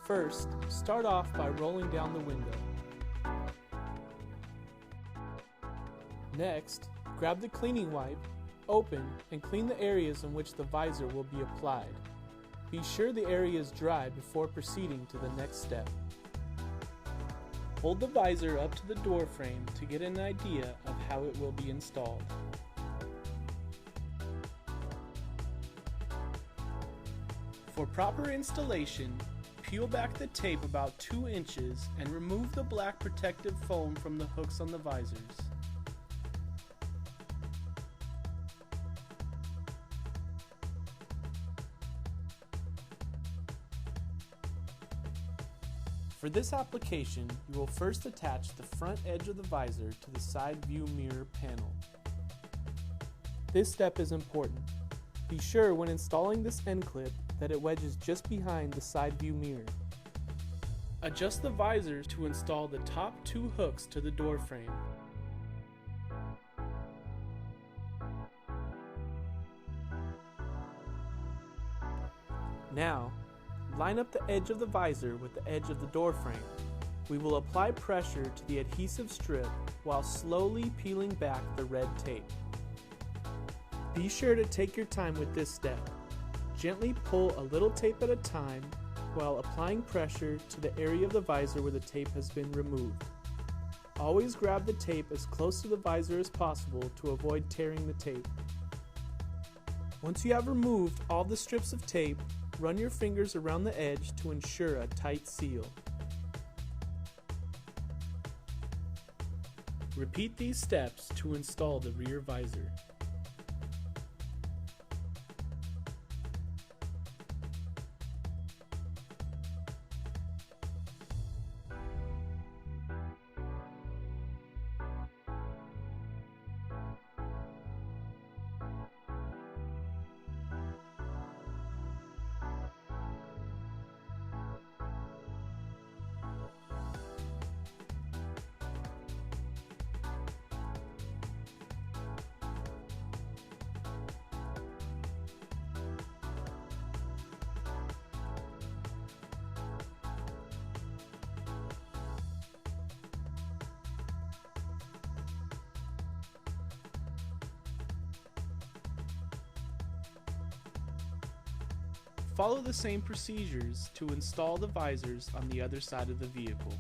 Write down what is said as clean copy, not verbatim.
First, start off by rolling down the window. Next, grab the cleaning wipe, open, and clean the areas in which the visor will be applied. Be sure the area is dry before proceeding to the next step. Hold the visor up to the door frame to get an idea of how it will be installed. For proper installation, peel back the tape about 2 inches and remove the black protective foam from the hooks on the visors. For this application, you will first attach the front edge of the visor to the side view mirror panel. This step is important. Be sure when installing this end clip that it wedges just behind the side view mirror. Adjust the visors to install the top 2 hooks to the door frame. Now, line up the edge of the visor with the edge of the door frame. We will apply pressure to the adhesive strip while slowly peeling back the red tape. Be sure to take your time with this step. Gently pull a little tape at a time while applying pressure to the area of the visor where the tape has been removed. Always grab the tape as close to the visor as possible to avoid tearing the tape. Once you have removed all the strips of tape, run your fingers around the edge to ensure a tight seal. Repeat these steps to install the rear visor. Follow the same procedures to install the visors on the other side of the vehicle.